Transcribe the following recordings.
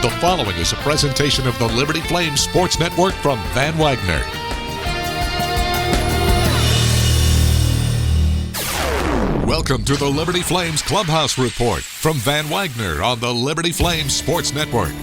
The following is a presentation of the Liberty Flames Sports Network from Van Wagner. Welcome to the Liberty Flames Clubhouse Report from Van Wagner on the Liberty Flames Sports Network.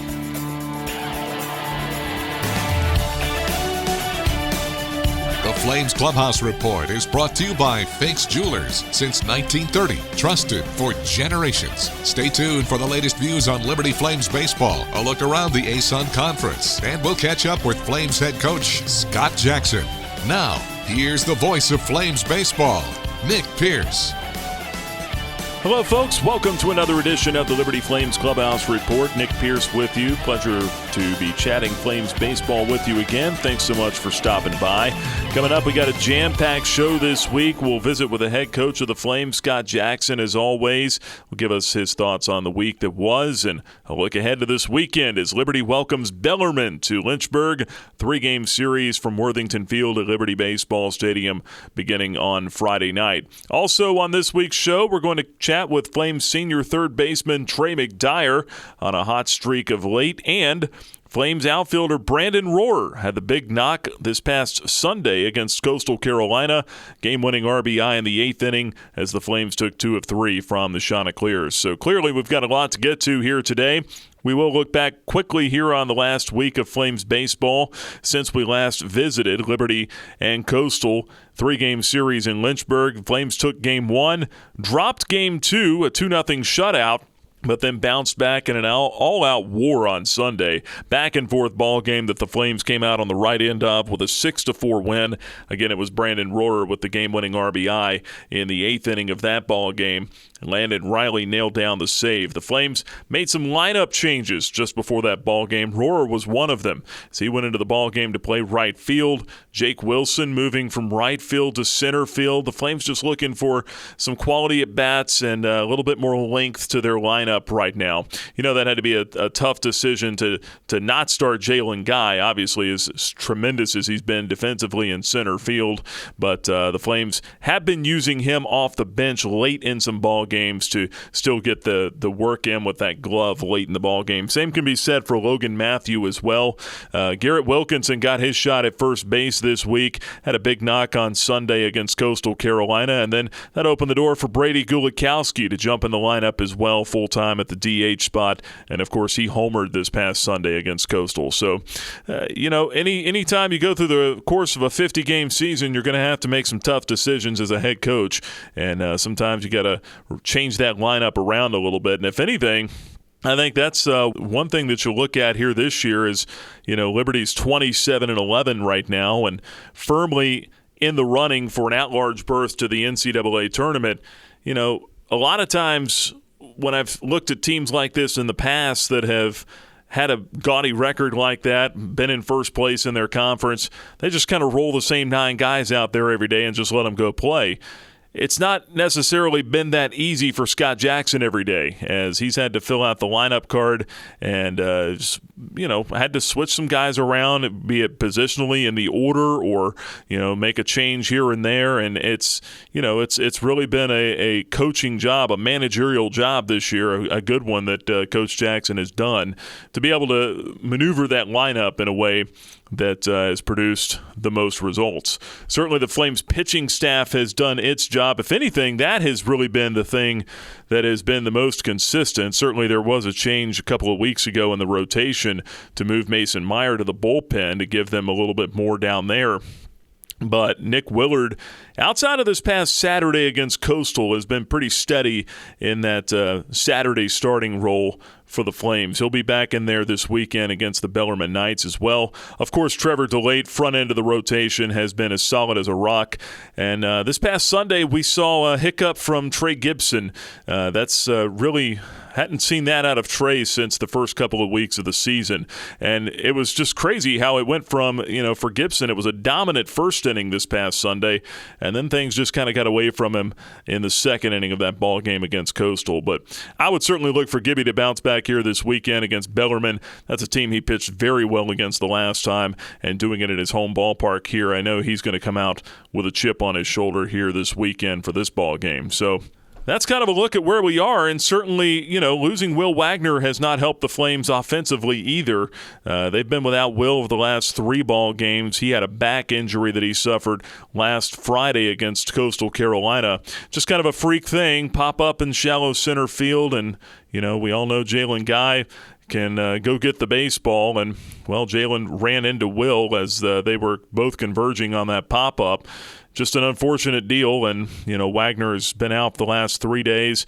The Flames Clubhouse Report is brought to you by Fakes Jewelers. Since 1930, trusted for generations. Stay tuned for the latest views on Liberty Flames baseball, a look around the ASUN Conference, and we'll catch up with Flames head coach Scott Jackson. Now, here's the voice of Flames baseball, Nick Pierce. Hello, folks. Welcome to another edition of the Liberty Flames Clubhouse Report. Nick Pierce with you. Pleasure to be chatting Flames baseball with you again. Thanks so much for stopping by. Coming up, we got a jam-packed show this week. We'll visit with the head coach of the Flames, Scott Jackson, as always. Will give us his thoughts on the week that was and a look ahead to this weekend as Liberty welcomes Bellarmine to Lynchburg. 3-game series from Worthington Field at Liberty Baseball Stadium beginning on Friday night. Also on this week's show, we're going to chat with Flames senior third baseman Trey Mcdyer on a hot streak of late, and Flames outfielder Brandon Rohrer had the big knock this past Sunday against Coastal Carolina, game-winning RBI in the 8th inning as the Flames took 2 of 3 from the Chanticleers. So clearly we've got a lot to get to here today. We will look back quickly here on the last week of Flames baseball since we last visited Liberty and Coastal. 3-game series in Lynchburg. Flames took Game 1, dropped Game 2, a 2-0 shutout, but then bounced back in an all-out war on Sunday. Back-and-forth ball game that the Flames came out on the right end of with a 6-4 win. Again, it was Brandon Rohrer with the game-winning RBI in the 8th inning of that ball game. Landon Riley nailed down the save. The Flames made some lineup changes just before that ball game. Rohrer was one of them. So he went into the ball game to play right field. Jake Wilson moving from right field to center field. The Flames just looking for some quality at bats and a little bit more length to their lineup right now. You know, that had to be a tough decision to not start Jalen Guy, obviously as tremendous as he's been defensively in center field. But the Flames have been using him off the bench late in some ball games to still get the work in with that glove late in the ball game. Same can be said for Logan Matthew as well. Garrett Wilkinson got his shot at first base this week, had a big knock on Sunday against Coastal Carolina, and then that opened the door for Brady Gulikowski to jump in the lineup as well full-time at the DH spot, and of course he homered this past Sunday against Coastal. So, any time you go through the course of a 50-game season, you're going to have to make some tough decisions as a head coach, and sometimes you got to change that lineup around a little bit. And if anything, I think that's one thing that you'll look at here this year is, Liberty's 27-11 right now and firmly in the running for an at-large berth to the NCAA tournament. A lot of times when I've looked at teams like this in the past that have had a gaudy record like that, been in first place in their conference, they just kind of roll the same 9 guys out there every day and just let them go play. It's not necessarily been that easy for Scott Jackson every day, as he's had to fill out the lineup card and had to switch some guys around, be it positionally in the order or make a change here and there. And it's really been a coaching job, a managerial job this year, a good one that Coach Jackson has done to be able to maneuver that lineup in a way that has produced the most results. Certainly the Flames pitching staff has done its job. If anything, that has really been the thing that has been the most consistent. Certainly there was a change a couple of weeks ago in the rotation to move Mason Meyer to the bullpen to give them a little bit more down there. But Nick Willard, outside of this past Saturday against Coastal, has been pretty steady in that Saturday starting role for the Flames. He'll be back in there this weekend against the Bellarmine Knights as well. Of course, Trevor DeLate, front end of the rotation, has been as solid as a rock. And this past Sunday, we saw a hiccup from Trey Gibson. That's really hadn't seen that out of Trey since the first couple of weeks of the season. And it was just crazy how it went from, for Gibson, it was a dominant first inning this past Sunday, and then things just kind of got away from him in the second inning of that ball game against Coastal. But I would certainly look for Gibby to bounce back here this weekend against Bellarmine. That's a team he pitched very well against the last time, and doing it at his home ballpark here, I know he's going to come out with a chip on his shoulder here this weekend for this ball game. So that's kind of a look at where we are, and certainly, losing Will Wagner has not helped the Flames offensively either. They've been without Will over the last 3 ball games. He had a back injury that he suffered last Friday against Coastal Carolina. Just kind of a freak thing, pop up in shallow center field, and, we all know Jalen Guy can go get the baseball, and, Jalen ran into Will as they were both converging on that pop-up. Just an unfortunate deal, and, Wagner has been out the last 3 days.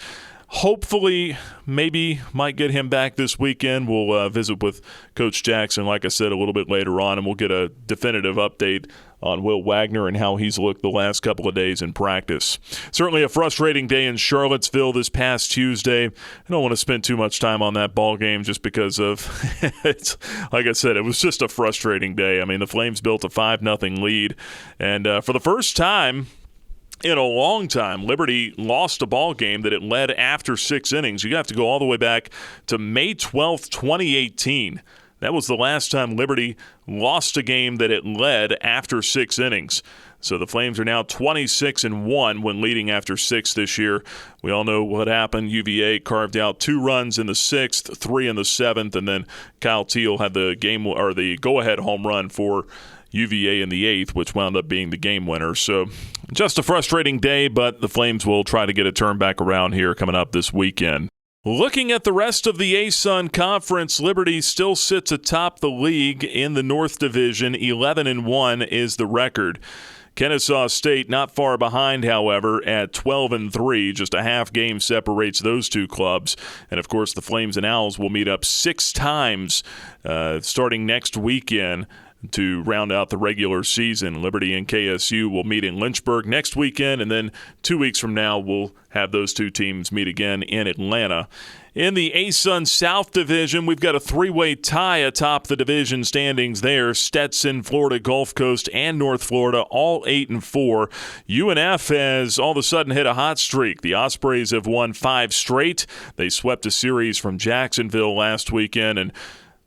Hopefully, maybe might get him back this weekend. We'll visit with Coach Jackson, like I said, a little bit later on, and we'll get a definitive update on Will Wagner and how he's looked the last couple of days in practice. Certainly a frustrating day in Charlottesville this past Tuesday. I don't want to spend too much time on that ball game just because of, it's, like I said, it was just a frustrating day. I mean, the Flames built a 5-0 lead, and for the first time in a long time, Liberty lost a ball game that it led after 6 innings. You have to go all the way back to May 12th, 2018. That was the last time Liberty lost a game that it led after 6 innings. So the Flames are now 26-1 when leading after 6 this year. We all know what happened. UVA carved out 2 runs in the 6th, 3 in the 7th, and then Kyle Teal had the go-ahead home run for UVA in the 8th, which wound up being the game winner. So just a frustrating day, but the Flames will try to get a turn back around here coming up this weekend. Looking at the rest of the ASUN Conference, Liberty still sits atop the league in the North Division. 11-1 is the record. Kennesaw State not far behind, however, at 12-3. Just a half game separates those two clubs. And, of course, the Flames and Owls will meet up 6 times starting next weekend to round out the regular season. Liberty and KSU will meet in Lynchburg next weekend, and then 2 weeks from now we'll have those two teams meet again in Atlanta. In the ASUN South Division, we've got a 3-way tie atop the division standings there. Stetson, Florida Gulf Coast, and North Florida, all 8-4. UNF has all of a sudden hit a hot streak. The Ospreys have won 5 straight. They swept a series from Jacksonville last weekend, and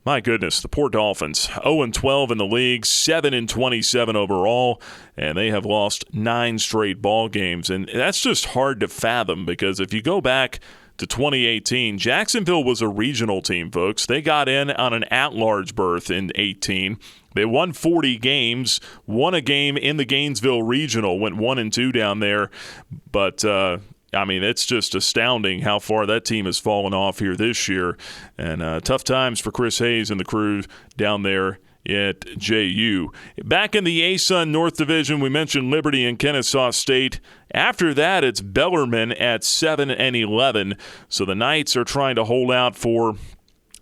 my goodness, the poor Dolphins, 0-12 in the league, 7-27 overall, and they have lost 9 straight ball games. And that's just hard to fathom because if you go back to 2018, Jacksonville was a regional team, folks. They got in on an at-large berth in 18. They won 40 games, won a game in the Gainesville Regional, went 1-2 down there, but it's just astounding how far that team has fallen off here this year. And tough times for Chris Hayes and the crew down there at JU. Back in the ASUN North Division, we mentioned Liberty and Kennesaw State. After that, it's Bellarmine at 7-11. So the Knights are trying to hold out for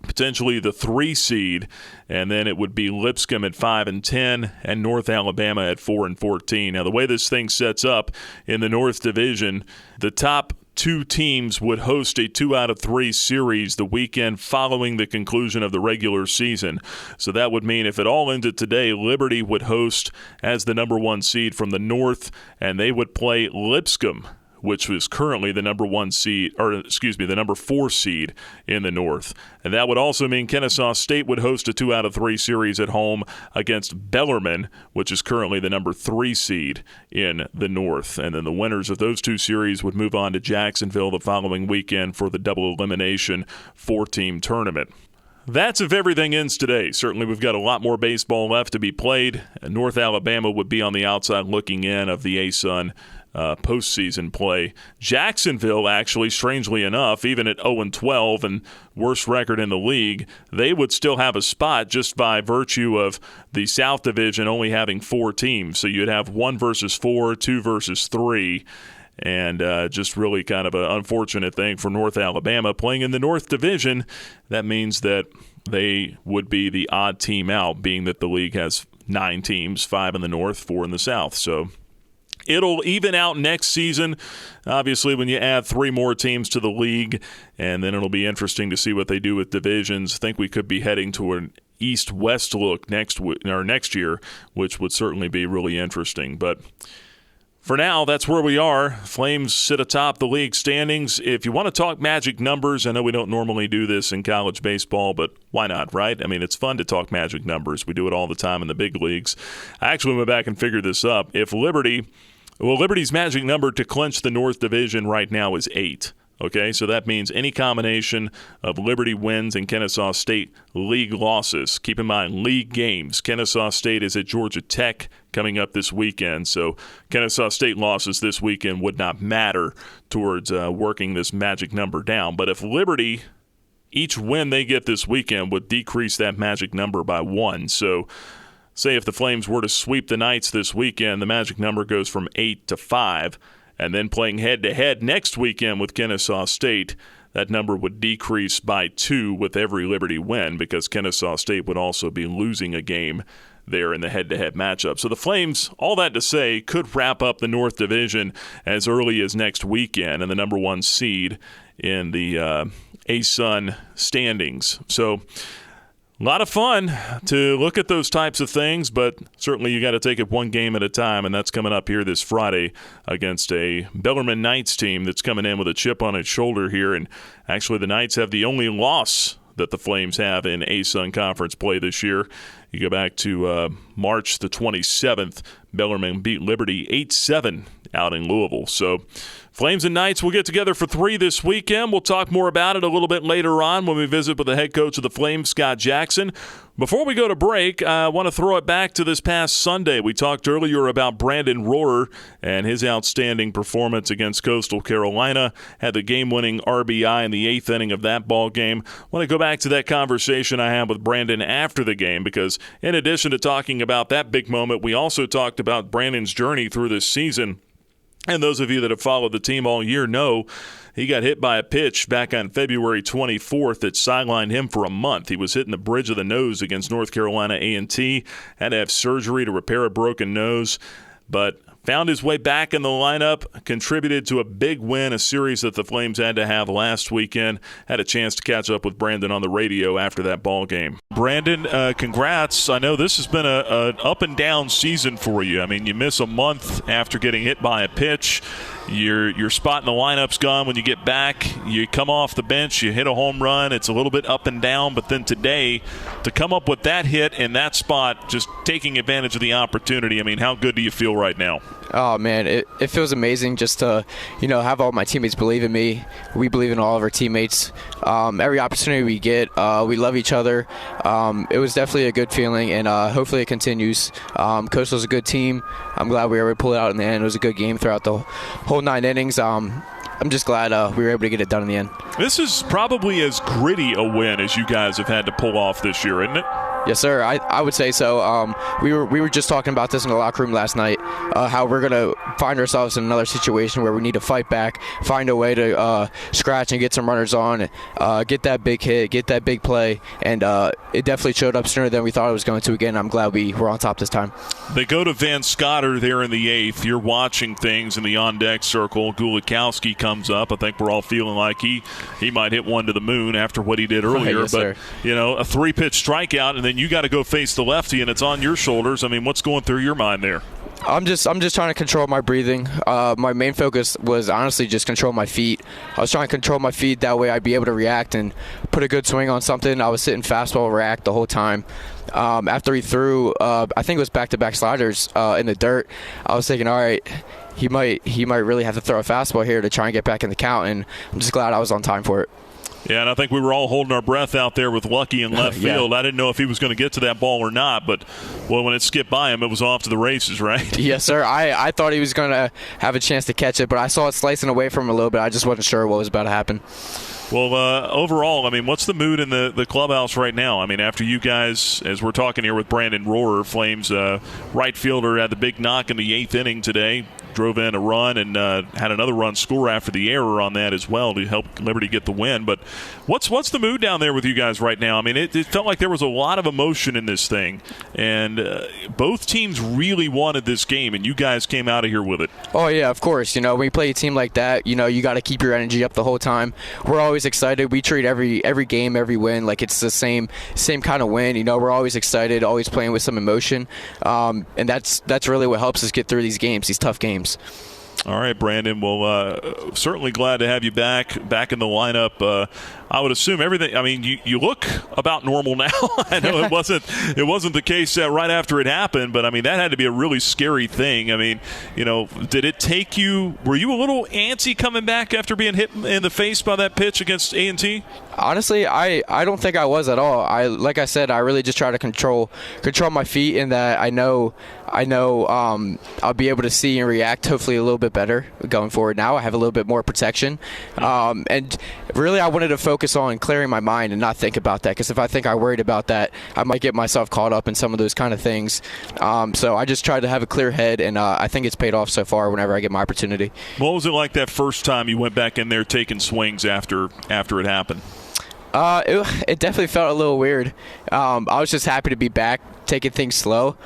potentially the 3 seed, and then it would be Lipscomb at 5-10 and North Alabama at 4-14. Now, the way this thing sets up in the North Division, the top 2 teams would host a 2-out-of-3 series the weekend following the conclusion of the regular season. So that would mean if it all ended today, Liberty would host as the number 1 seed from the North, and they would play Lipscomb, which was currently the number 4 seed in the North. And that would also mean Kennesaw State would host a 2-out-of-3 series at home against Bellarmine, which is currently the number 3 seed in the North. And then the winners of those 2 series would move on to Jacksonville the following weekend for the double elimination 4-team tournament. That's if everything ends today. Certainly we've got a lot more baseball left to be played. North Alabama would be on the outside looking in of the ASUN postseason play. Jacksonville, actually, strangely enough, even at 0-12 and worst record in the league, they would still have a spot just by virtue of the South Division only having 4 teams. So you'd have 1 versus 4, 2 versus 3. And just really kind of an unfortunate thing for North Alabama. Playing in the North Division, that means that they would be the odd team out, being that the league has 9 teams, 5 in the North, 4 in the South. So it'll even out next season, obviously, when you add 3 more teams to the league, and then it'll be interesting to see what they do with divisions. I think we could be heading to an East-West look next year, which would certainly be really interesting. But for now, that's where we are. Flames sit atop the league standings. If you want to talk magic numbers, I know we don't normally do this in college baseball, but why not, right? I mean, it's fun to talk magic numbers. We do it all the time in the big leagues. I actually went back and figured this up. If Liberty Well, Liberty's magic number to clinch the North Division right now is 8. Okay, so that means any combination of Liberty wins and Kennesaw State league losses. Keep in mind, league games. Kennesaw State is at Georgia Tech coming up this weekend, so Kennesaw State losses this weekend would not matter towards working this magic number down. But if Liberty, each win they get this weekend would decrease that magic number by 1. So say if the Flames were to sweep the Knights this weekend, the magic number goes from 8 to 5. And then playing head-to-head next weekend with Kennesaw State, that number would decrease by 2 with every Liberty win because Kennesaw State would also be losing a game there in the head-to-head matchup. So the Flames, all that to say, could wrap up the North Division as early as next weekend and the number 1 seed in the ASUN standings. So a lot of fun to look at those types of things, but certainly you got to take it one game at a time, and that's coming up here this Friday against a Bellarmine Knights team that's coming in with a chip on its shoulder here. And actually the Knights have the only loss that the Flames have in ASUN conference play this year. You go back to March the 27th, Bellarmine beat Liberty 8-7 out in Louisville. So Flames and Knights will get together for 3 this weekend. We'll talk more about it a little bit later on when we visit with the head coach of the Flames, Scott Jackson. Before we go to break, I want to throw it back to this past Sunday. We talked earlier about Brandon Rohrer and his outstanding performance against Coastal Carolina. Had the game-winning RBI in the 8th inning of that ball game. I want to go back to that conversation I had with Brandon after the game because in addition to talking about that big moment, we also talked about Brandon's journey through this season. And those of you that have followed the team all year know he got hit by a pitch back on February 24th that sidelined him for a month. He was hitting the bridge of the nose against North Carolina A&T, had to have surgery to repair a broken nose, but found his way back in the lineup, contributed to a big win, a series that the Flames had to have last weekend. Had a chance to catch up with Brandon on the radio after that ball game. Brandon, congrats. I know this has been an up-and-down season for you. I mean, you miss a month after getting hit by a pitch. Your spot in the lineup's gone when you get back. You come off the bench, you hit a home run. It's a little bit up and down, but then today, to come up with that hit in that spot, just taking advantage of the opportunity, I mean, how good do you feel right now? Oh, man, it feels amazing just to, have all my teammates believe in me. We believe in all of our teammates. Every opportunity we get, we love each other. It was definitely a good feeling, and hopefully it continues. Coastal's a good team. I'm glad we were able to pull it out in the end. It was a good game throughout the whole 9 innings. I'm just glad we were able to get it done in the end. This is probably as gritty a win as you guys have had to pull off this year, isn't it? Yes, sir. I would say so. We were just talking about this in the locker room last night, how we're going to find ourselves in another situation where we need to fight back, find a way to scratch and get some runners on, get that big hit, get that big play, and it definitely showed up sooner than we thought it was going to. Again, I'm glad we were on top this time. They go to Van Scotter there in the 8th. You're watching things in the on-deck circle. Gulikowski comes up. I think we're all feeling like he might hit one to the moon after what he did earlier. Yes, but, sir. A 3-pitch strikeout, and then you got to go face the lefty, and it's on your shoulders. I mean, what's going through your mind there? I'm just trying to control my breathing. My main focus was honestly just control my feet. I was trying to control my feet, that way I'd be able to react and put a good swing on something. I was sitting fastball react the whole time. After he threw, I think it was back-to-back sliders in the dirt, I was thinking, all right, he might really have to throw a fastball here to try and get back in the count, and I'm just glad I was on time for it. Yeah, and I think we were all holding our breath out there with Lucky in left field. Yeah. I didn't know if he was going to get to that ball or not, but, well, when it skipped by him, it was off to the races, right? Yes, sir. I thought he was going to have a chance to catch it, but I saw it slicing away from him a little bit. I just wasn't sure what was about to happen. Well, overall, I mean, what's the mood in the clubhouse right now? I mean, after you guys, as we're talking here with Brandon Rohrer, Flames right fielder, had the big knock in the 8th inning today, drove in a run and had another run score after the error on that as well to help Liberty get the win. But what's the mood down there with you guys right now? I mean, it felt like there was a lot of emotion in this thing, and both teams really wanted this game, and you guys came out of here with it. Oh, yeah, of course. When you play a team like that, you got to keep your energy up the whole time. We're always excited. We treat every game, every win like it's the same kind of win. We're always excited, always playing with some emotion, and that's really what helps us get through these games, these tough games. All right, Brandon. Well, certainly glad to have you back in the lineup. I would assume everything. I mean, you look about normal now. I know it wasn't the case right after it happened, but I mean that had to be a really scary thing. I mean, did it take you? Were you a little antsy coming back after being hit in the face by that pitch against A&T? Honestly, I don't think I was at all. Like I said, I really just try to control my feet, and that I know I'll be able to see and react hopefully a little bit better going forward. Now I have a little bit more protection, and really I wanted to focus on clearing my mind and not think about that, because if I think I worried about that, I might get myself caught up in some of those kind of things. So I just tried to have a clear head, and I think it's paid off so far whenever I get my opportunity. What was it like that first time you went back in there taking swings after it happened? It definitely felt a little weird. I was just happy to be back, taking things slow.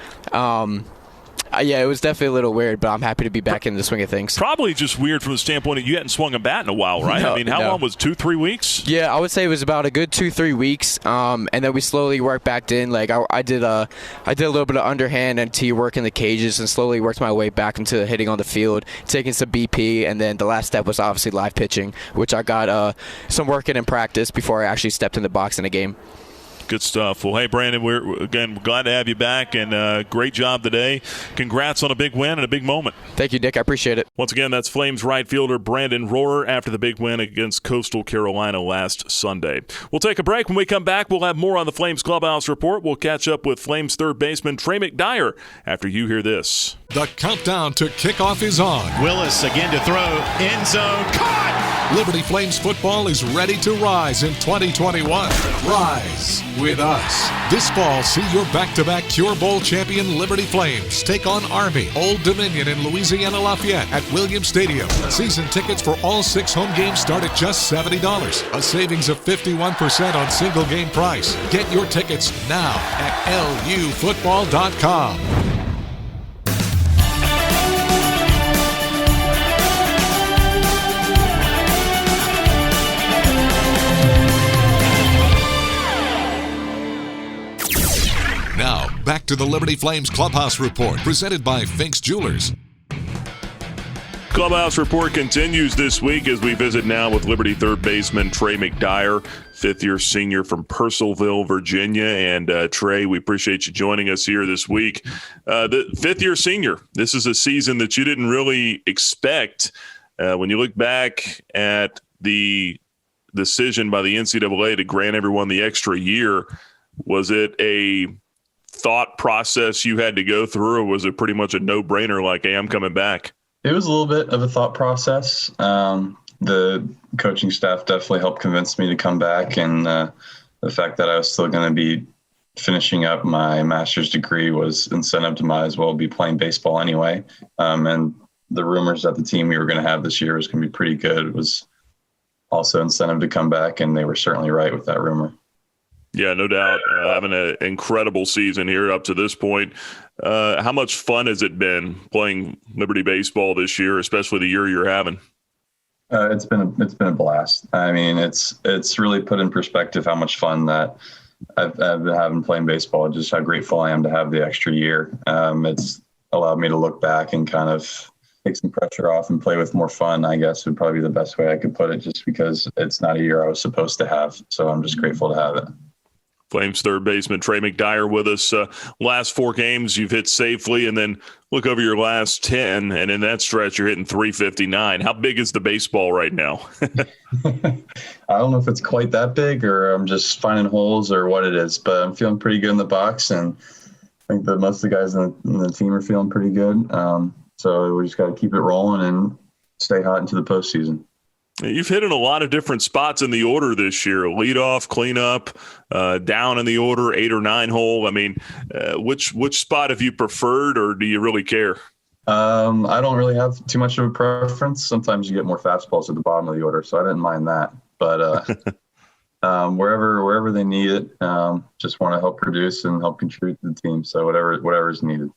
Yeah, it was definitely a little weird, but I'm happy to be back in the swing of things. Probably just weird from the standpoint that you hadn't swung a bat in a while, right? No, I mean, how long was 2-3 weeks? Yeah, I would say it was about a good 2-3 weeks, and then we slowly worked back in. Like I did a little bit of underhand and tee work in the cages, and slowly worked my way back into hitting on the field, taking some BP, and then the last step was obviously live pitching, which I got some work in practice before I actually stepped in the box in a game. Good stuff. Well, hey, Brandon, we're glad to have you back, and great job today. Congrats on a big win and a big moment. Thank you, Nick. I appreciate it. Once again, that's Flames right fielder Brandon Rohrer after the big win against Coastal Carolina last Sunday. We'll take a break. When we come back, we'll have more on the Flames Clubhouse Report. We'll catch up with Flames third baseman Trey Mcdyer after you hear this. The countdown to kickoff is on. Willis again to throw. End zone. Caught! Liberty Flames football is ready to rise in 2021. Rise with us. This fall, see your back-to-back Cure Bowl champion Liberty Flames take on Army, Old Dominion, and Louisiana Lafayette at Williams Stadium. Season tickets for all 6 home games start at just $70. A savings of 51% on single game price. Get your tickets now at lufootball.com. Now, back to the Liberty Flames Clubhouse Report, presented by Fink's Jewelers. Clubhouse Report continues this week as we visit now with Liberty third baseman Trey Mcdyer, fifth-year senior from Purcellville, Virginia. And Trey, we appreciate you joining us here this week. The fifth-year senior, this is a season that you didn't really expect. When you look back at the decision by the NCAA to grant everyone the extra year, was it a thought process you had to go through, or was it pretty much a no-brainer like, hey, I'm coming back? It was a little bit of a thought process. The coaching staff definitely helped convince me to come back, and the fact that I was still going to be finishing up my master's degree was incentive to might as well be playing baseball anyway. And the rumors that the team we were going to have this year was going to be pretty good was also incentive to come back, and they were certainly right with that rumor. Yeah, no doubt. Having an incredible season here up to this point. How much fun has it been playing Liberty baseball this year, especially the year you're having? It's been a blast. I mean, it's really put in perspective how much fun that I've been having playing baseball. Just how grateful I am to have the extra year. It's allowed me to look back and kind of take some pressure off and play with more fun, I guess would probably be the best way I could put it, just because it's not a year I was supposed to have. So I'm just grateful to have it. Flames third baseman Trey Mcdyer with us. Last 4 games you've hit safely, and then look over your last 10, and in that stretch you're hitting .359. How big is the baseball right now? I don't know if it's quite that big, or I'm just finding holes, or what it is, but I'm feeling pretty good in the box, and I think that most of the guys in the team are feeling pretty good. So we just got to keep it rolling and stay hot into the postseason. You've hit in a lot of different spots in the order this year: leadoff, cleanup, down in the order, 8 or 9 hole. I mean, which spot have you preferred, or do you really care? I don't really have too much of a preference. Sometimes you get more fastballs at the bottom of the order, so I didn't mind that. But wherever they need it, just want to help produce and help contribute to the team. So whatever is needed.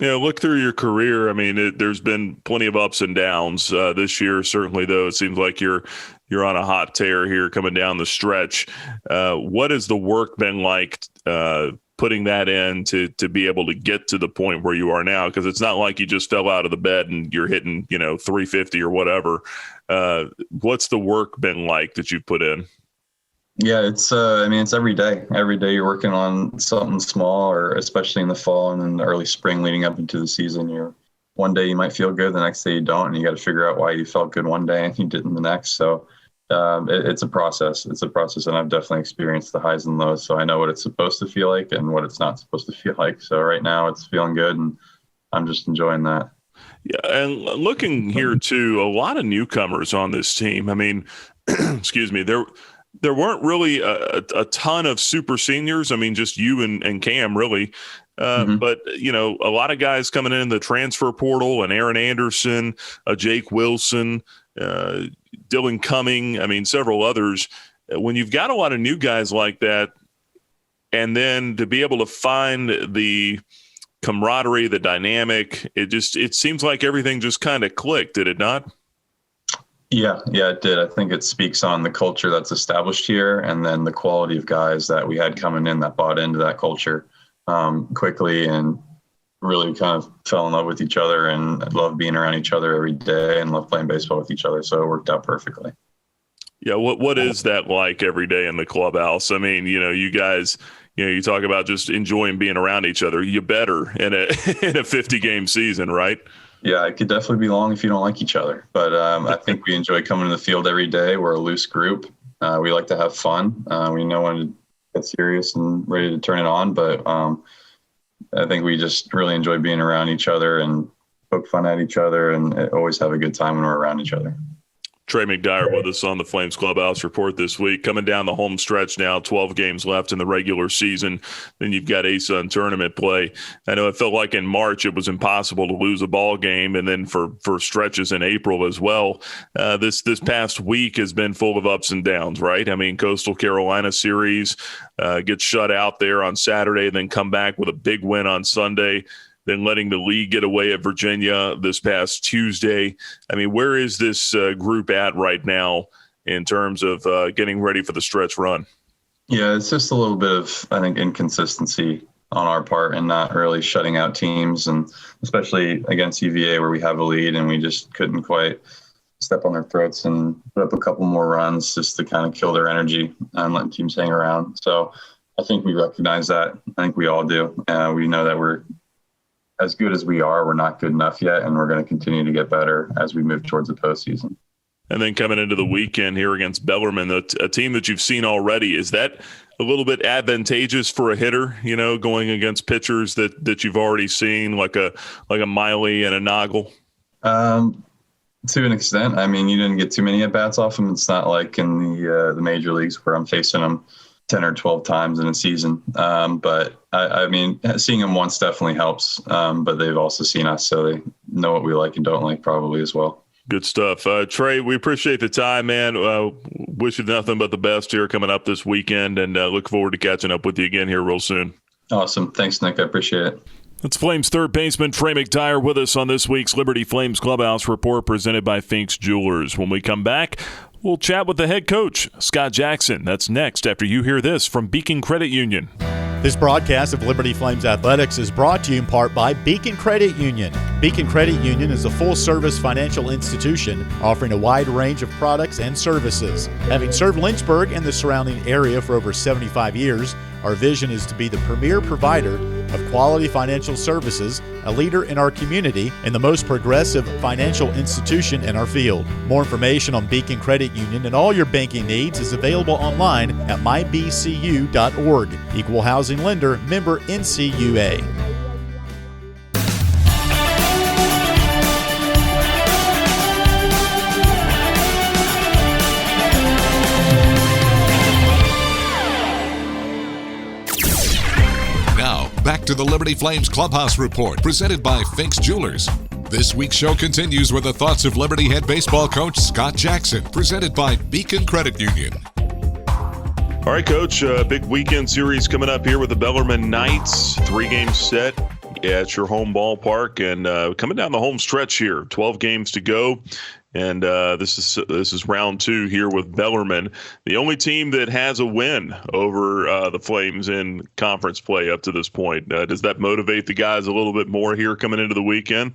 Yeah, look through your career. I mean, there's been plenty of ups and downs this year. Certainly, though, it seems like you're on a hot tear here coming down the stretch. What has the work been like putting that in to be able to get to the point where you are now? Because it's not like you just fell out of the bed and you're hitting, 350 or whatever. What's the work been like that you've put in? Yeah, it's it's every day. Every day you're working on something small, or especially in the fall and in the early spring leading up into the season. One day you might feel good, the next day you don't, and you got to figure out why you felt good one day and you didn't the next. So it's a process. It's a process, and I've definitely experienced the highs and lows. So I know what it's supposed to feel like and what it's not supposed to feel like. So right now it's feeling good, and I'm just enjoying that. Yeah, and looking here too, a lot of newcomers on this team. I mean, excuse me, there weren't really a ton of super seniors. I mean, just you and Cam really. But, a lot of guys coming in the transfer portal, and Aaron Anderson, Jake Wilson, Dylan Cumming, several others. When you've got a lot of new guys like that, and then to be able to find the camaraderie, the dynamic, it seems like everything just kind of clicked, did it not? Yeah, it did. I think it speaks on the culture that's established here, and then the quality of guys that we had coming in that bought into that culture quickly and really kind of fell in love with each other and love being around each other every day and love playing baseball with each other. So it worked out perfectly. Yeah. What is that like every day in the clubhouse? You guys, you talk about just enjoying being around each other. You better in a 50-game season, right? Yeah, it could definitely be long if you don't like each other. But I think we enjoy coming to the field every day. We're a loose group. We like to have fun. We know when to get serious and ready to turn it on. But I think we just really enjoy being around each other and poke fun at each other and always have a good time when we're around each other. Trey Mcdyer with us on the Flames Clubhouse Report this week. Coming down the home stretch now, 12 games left in the regular season. Then you've got ASUN tournament play. I know it felt like in March it was impossible to lose a ball game, and then for stretches in April as well. This past week has been full of ups and downs, right? Coastal Carolina series gets shut out there on Saturday, then come back with a big win on Sunday. Then letting the league get away at Virginia this past Tuesday. Where is this group at right now in terms of getting ready for the stretch run? Yeah, it's just a little bit of, I think, inconsistency on our part and not really shutting out teams, and especially against UVA where we have a lead and we just couldn't quite step on their throats and put up a couple more runs just to kind of kill their energy and let teams hang around. So I think we recognize that. I think we all do. We know that we're as good as we are, we're not good enough yet, and we're going to continue to get better as we move towards the postseason. And then coming into the weekend here against Bellarmine, a team that you've seen already, is that a little bit advantageous for a hitter, going against pitchers that you've already seen, like a Miley and a Noggle? To an extent. You didn't get too many at-bats off them. It's not like in the major leagues where I'm facing them 10 or 12 times in a season. But seeing them once definitely helps. But they've also seen us, so they know what we like and don't like probably as well. Good stuff. Trey, we appreciate the time, man. Wish you nothing but the best here coming up this weekend, and look forward to catching up with you again here real soon. Awesome. Thanks, Nick. I appreciate it. That's Flames third baseman Trey Mcdyer with us on this week's Liberty Flames Clubhouse Report presented by Fink's Jewelers. When we come back, we'll chat with the head coach, Scott Jackson. That's next after you hear this from Beacon Credit Union. This broadcast of Liberty Flames Athletics is brought to you in part by Beacon Credit Union. Beacon Credit Union is a full-service financial institution offering a wide range of products and services. Having served Lynchburg and the surrounding area for over 75 years, our vision is to be the premier provider of quality financial services, a leader in our community, and the most progressive financial institution in our field. More information on Beacon Credit Union and all your banking needs is available online at mybcu.org. Equal housing lender, member NCUA. Back to the Liberty Flames Clubhouse Report, presented by Fink's Jewelers. This week's show continues with the thoughts of Liberty head baseball coach Scott Jackson, presented by Beacon Credit Union. All right, Coach, big weekend series coming up here with the Bellarmine Knights. 3-game set at your home ballpark, and coming down the home stretch here, 12 games to go. And this is round 2 here with Bellarmine, the only team that has a win over the Flames in conference play up to this point. Does that motivate the guys a little bit more here coming into the weekend?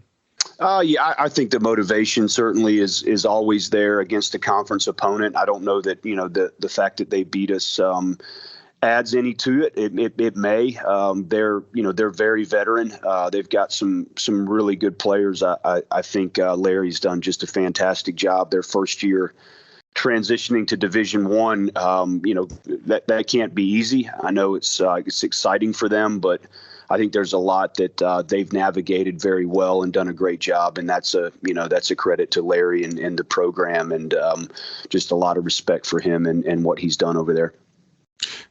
Yeah, I think the motivation certainly is always there against a conference opponent. I don't know that, the fact that they beat us adds any to it. It may. They're very veteran. They've got some really good players. I think Larry's done just a fantastic job their first year transitioning to Division I. That can't be easy. I know it's exciting for them, but I think there's a lot that they've navigated very well and done a great job, and that's a credit to Larry and the program, and just a lot of respect for him and what he's done over there.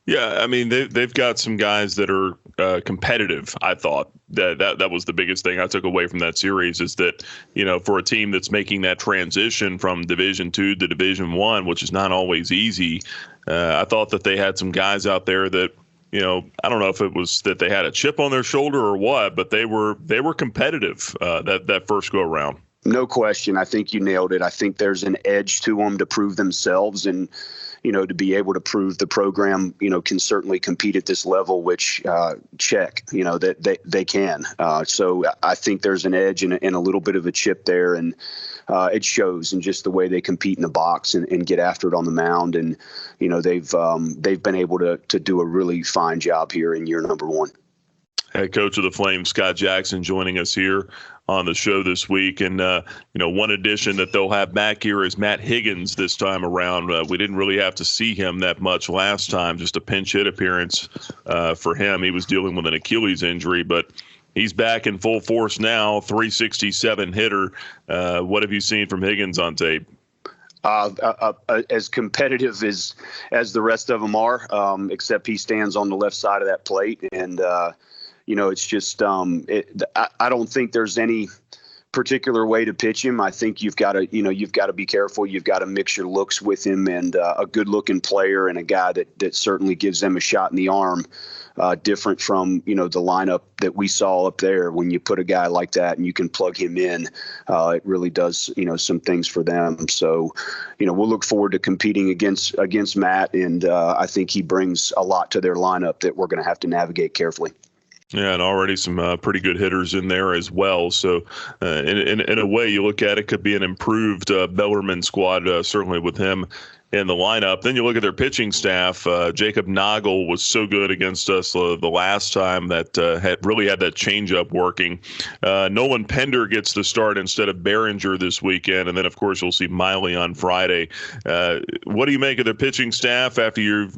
Yeah, I mean they've got some guys that are competitive. I thought that was the biggest thing I took away from that series, is that for a team that's making that transition from Division II to Division I, which is not always easy, I thought that they had some guys out there that. I don't know if it was that they had a chip on their shoulder or what, but they were competitive that first go around. No question. I think you nailed it. I think there's an edge to them to prove themselves, and to be able to prove the program, can certainly compete at this level, which check, that they can. So I think there's an edge and a little bit of a chip there, and it shows in just the way they compete in the box and get after it on the mound. And, they've been able to do a really fine job here in year number one. Head coach of the Flames, Scott Jackson, joining us here on the show this week. And, one addition that they'll have back here is Matt Higgins this time around. We didn't really have to see him that much last time, just a pinch hit appearance for him. He was dealing with an Achilles injury, but he's back in full force now, 367 hitter. What have you seen from Higgins on tape? As competitive as the rest of them are, except he stands on the left side of that plate. And, it's just I don't think there's any particular way to pitch him. I think you've got to be careful. You've got to mix your looks with him, and a good looking player and a guy that certainly gives them a shot in the arm. Different from, the lineup that we saw up there. When you put a guy like that and you can plug him in, it really does, some things for them. So, we'll look forward to competing against Matt. And I think he brings a lot to their lineup that we're going to have to navigate carefully. Yeah, and already some pretty good hitters in there as well. So in a way, you look at it, could be an improved Bellarmine squad, certainly with him in the lineup. Then you look at their pitching staff. Jacob Nagel was so good against us the last time that had that changeup working. Nolan Pender gets the start instead of Behringer this weekend. And then, of course, you'll see Miley on Friday. What do you make of their pitching staff after you've,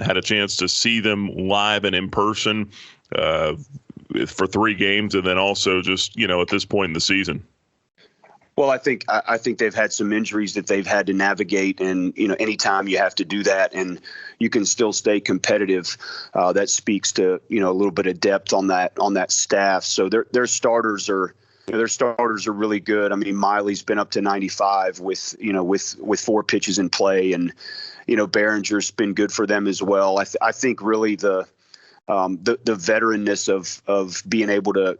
had a chance to see them live and in person for 3 games, and then also just, at this point in the season? Well, I think they've had some injuries that they've had to navigate, and anytime you have to do that and you can still stay competitive, that speaks to a little bit of depth on that staff. So their starters are really good. I mean, Miley's been up to 95 with 4 pitches in play, and Behringer's been good for them as well. I think really the veteranness of being able to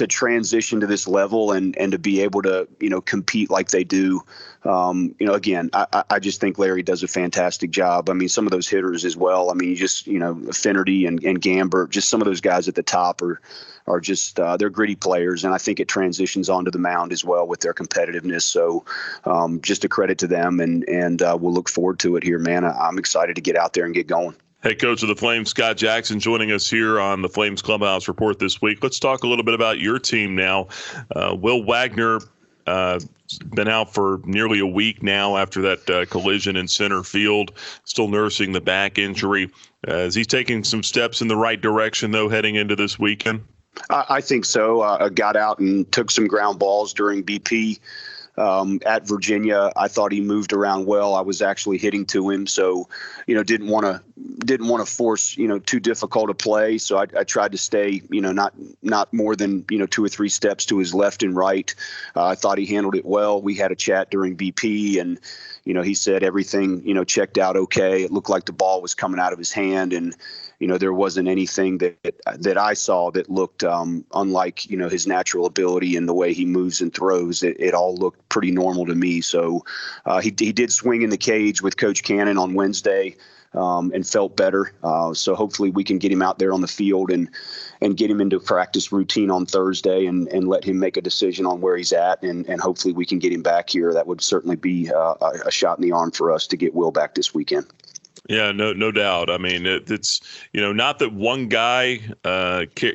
transition to this level and to be able to, compete like they do. Again, I just think Larry does a fantastic job. I mean, some of those hitters as well. I mean, just, Finnerty and Gambert, just some of those guys at the top are just, they're gritty players. And I think it transitions onto the mound as well with their competitiveness. So just a credit to them, and we'll look forward to it here, man. I'm excited to get out there and get going. Head coach of the Flames, Scott Jackson, joining us here on the Flames Clubhouse Report this week. Let's talk a little bit about your team now. Will Wagner been out for nearly a week now after that collision in center field, still nursing the back injury. Is he taking some steps in the right direction, though, heading into this weekend? I think so. Got out and took some ground balls during BP. At Virginia, I thought he moved around well. I was actually hitting to him, so didn't want to force too difficult a play. So I tried to stay not more than 2 or 3 steps to his left and right. I thought he handled it well. We had a chat during BP, and he said everything checked out okay. It looked like the ball was coming out of his hand, and there wasn't anything that I saw that looked unlike, his natural ability and the way he moves and throws. It all looked pretty normal to me. So he did swing in the cage with Coach Cannon on Wednesday. and felt better. So hopefully we can get him out there on the field and get him into practice routine on Thursday and let him make a decision on where he's at. And hopefully we can get him back here. That would certainly be a shot in the arm for us to get Will back this weekend. Yeah, no doubt. I mean, it's, not that one guy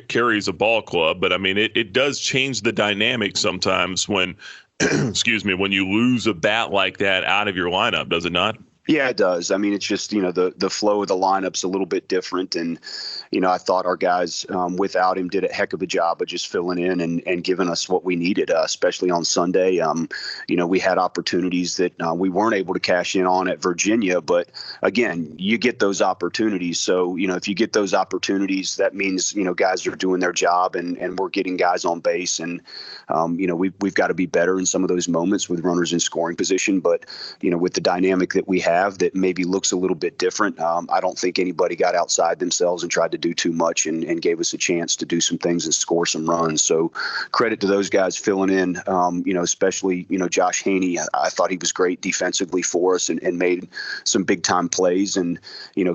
carries a ball club, but I mean, it does change the dynamic sometimes when, when you lose a bat like that out of your lineup, does it not? Yeah, it does. I mean, it's just, the flow of the lineup's a little bit different. And, I thought our guys without him did a heck of a job of just filling in and giving us what we needed, especially on Sunday. We had opportunities that we weren't able to cash in on at Virginia. But again, you get those opportunities. So, if you get those opportunities, that means, guys are doing their job and we're getting guys on base. And, we've got to be better in some of those moments with runners in scoring position. But, with the dynamic that we have that maybe looks a little bit different, I don't think anybody got outside themselves and tried to do too much and gave us a chance to do some things and score some runs. So credit to those guys filling in, especially, Josh Haney. I thought he was great defensively for us and made some big time plays and,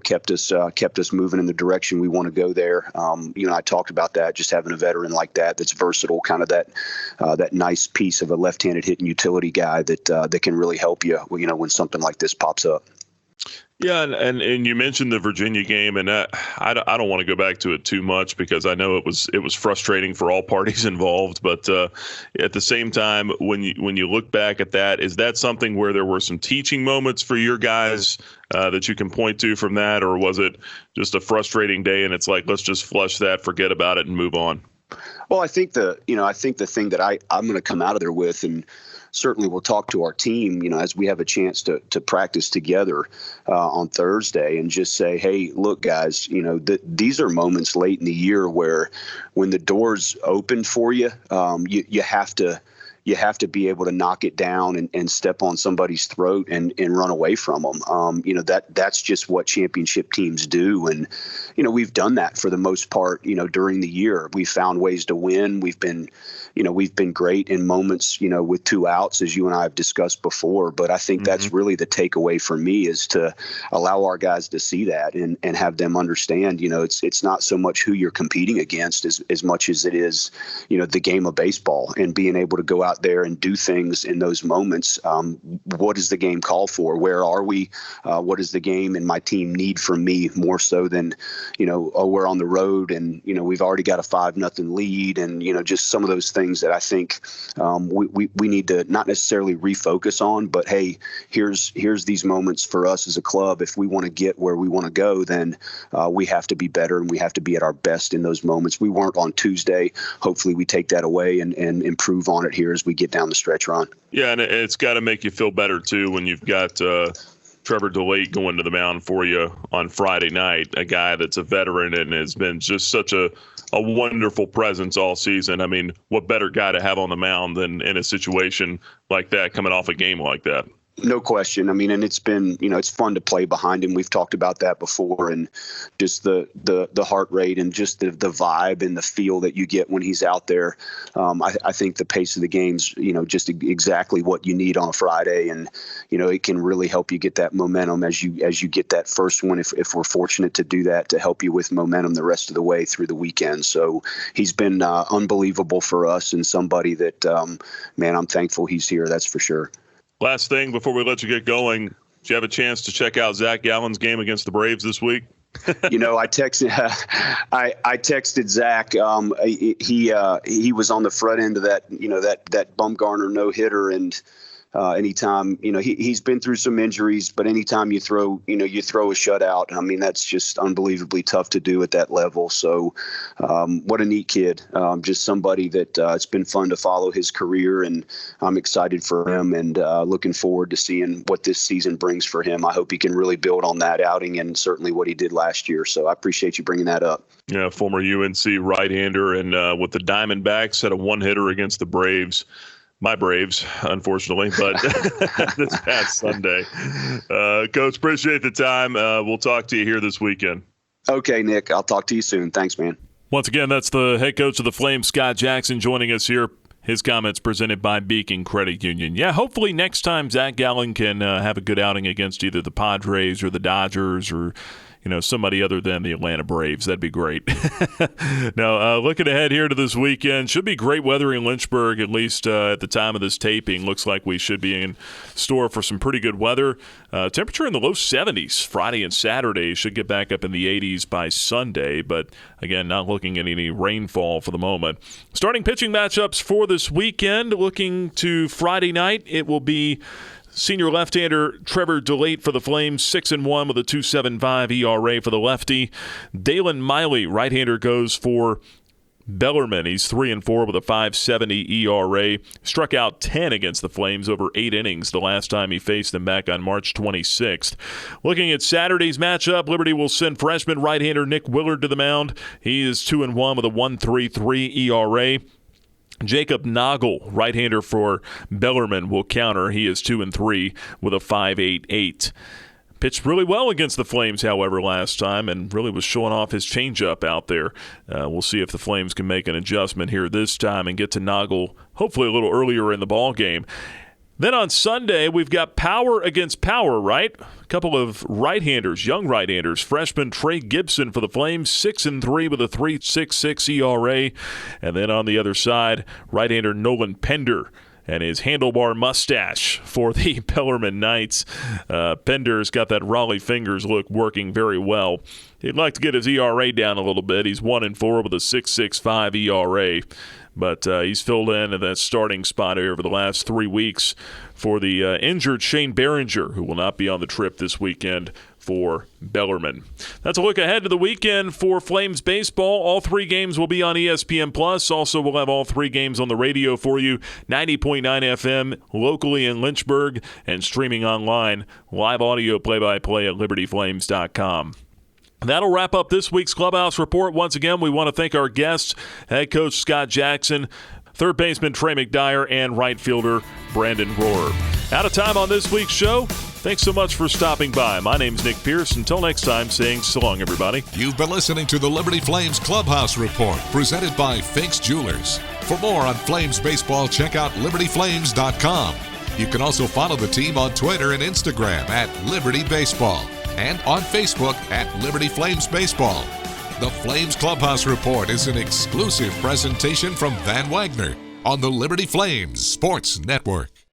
kept us moving in the direction we want to go there. I talked about that, just having a veteran like that's versatile, kind of that nice piece of a left-handed hitting utility guy that can really help you, when something like this pops up. Yeah, and you mentioned the Virginia game, and I don't want to go back to it too much because I know it was frustrating for all parties involved. But at the same time, when you look back at that, is that something where there were some teaching moments for your guys that you can point to from that, or was it just a frustrating day and it's like, let's just flush that, forget about it, and move on? Well, I think the thing that I'm going to come out of there with, and certainly we'll talk to our team, as we have a chance to practice together on Thursday and just say, hey, look, guys, these are moments late in the year where when the doors open for you, you have to be able to knock it down and step on somebody's throat and run away from them. That's just what championship teams do. And, we've done that for the most part, during the year. We've found ways to win. We've been great in moments, with two outs, as you and I have discussed before. But I think that's really the takeaway for me, is to allow our guys to see that and have them understand, it's not so much who you're competing against as much as it is, the game of baseball and being able to go out there and do things in those moments. What does the game call for? Where are we? What does the game and my team need from me more so than, we're on the road and, we've already got a 5-0 lead and, just some of those things that I think we need to not necessarily refocus on, but hey, here's these moments for us as a club. If we want to get where we want to go, then we have to be better and we have to be at our best in those moments. We weren't on Tuesday. Hopefully we take that away and improve on it here as we get down the stretch run. Yeah, and it's got to make you feel better too when you've got Trevor DeLate going to the mound for you on Friday night, a guy that's a veteran and has been just such a wonderful presence all season. I mean, what better guy to have on the mound than in a situation like that, coming off a game like that? No question. I mean, and it's been, it's fun to play behind him. We've talked about that before, and just the heart rate and just the vibe and the feel that you get when he's out there. I think the pace of the game's, just exactly what you need on a Friday, and it can really help you get that momentum as you get that first one. If we're fortunate to do that, to help you with momentum the rest of the way through the weekend. So he's been unbelievable for us, and somebody that, man, I'm thankful he's here. That's for sure. Last thing before we let you get going, did you have a chance to check out Zach Gallen's game against the Braves this week? I texted Zach. He was on the front end of that, that Bumgarner no hitter, and anytime, he's been through some injuries, but anytime you throw a shutout, I mean, that's just unbelievably tough to do at that level. So what a neat kid, just somebody that it's been fun to follow his career, and I'm excited for him and looking forward to seeing what this season brings for him. I hope he can really build on that outing and certainly what he did last year. So I appreciate you bringing that up. Yeah, former UNC right-hander, and with the Diamondbacks, had a one-hitter against the Braves. My Braves, unfortunately, but this past Sunday. Coach, appreciate the time. We'll talk to you here this weekend. Okay, Nick. I'll talk to you soon. Thanks, man. Once again, that's the head coach of the Flames, Scott Jackson, joining us here. His comments presented by Beacon Credit Union. Yeah, hopefully next time Zach Gallen can have a good outing against either the Padres or the Dodgers or somebody other than the Atlanta Braves. That'd be great. Now, looking ahead here to this weekend, should be great weather in Lynchburg, at least at the time of this taping. Looks like we should be in store for some pretty good weather. Temperature in the low 70s Friday and Saturday. Should get back up in the 80s by Sunday, but again, not looking at any rainfall for the moment. Starting pitching matchups for this weekend, looking to Friday night, it will be senior left-hander Trevor DeLate for the Flames, 6-1 with a 2.75 ERA for the lefty. Dalen Miley, right-hander, goes for Bellarmine. He's 3-4 with a 5.70 ERA. Struck out 10 against the Flames over 8 innings the last time he faced them back on March 26th. Looking at Saturday's matchup, Liberty will send freshman right-hander Nick Willard to the mound. He is 2-1 with a 1.33 ERA. Jacob Nagel, right-hander for Bellarmine, will counter. He is 2-3 with a 5.88. Pitched really well against the Flames, however, last time, and really was showing off his changeup out there. We'll see if the Flames can make an adjustment here this time and get to Nagel hopefully a little earlier in the ball game. Then on Sunday, we've got power against power, right? A couple of right-handers, young right-handers. Freshman Trey Gibson for the Flames, 6-3 with a 3.66 ERA. And then on the other side, right-hander Nolan Pender and his handlebar mustache for the Bellarmine Knights. Pender's got that Raleigh fingers look working very well. He'd like to get his ERA down a little bit. He's 1-4 with a 6.65 ERA. But he's filled in at that starting spot here over the last 3 weeks for the injured Shane Behringer, who will not be on the trip this weekend for Bellarmine. That's a look ahead to the weekend for Flames baseball. All 3 games will be on ESPN+. Also, we'll have all 3 games on the radio for you, 90.9 FM locally in Lynchburg, and streaming online, live audio play-by-play at libertyflames.com. That'll wrap up this week's Clubhouse Report. Once again, we want to thank our guests, head coach Scott Jackson, third baseman Trey Mcdyer, and right fielder Brandon Rohrer. Out of time on this week's show. Thanks so much for stopping by. My name's Nick Pierce. Until next time, saying so long, everybody. You've been listening to the Liberty Flames Clubhouse Report, presented by Fink's Jewelers. For more on Flames baseball, check out libertyflames.com. You can also follow the team on Twitter and Instagram at Liberty Baseball, and on Facebook at Liberty Flames Baseball. The Flames Clubhouse Report is an exclusive presentation from Van Wagner on the Liberty Flames Sports Network.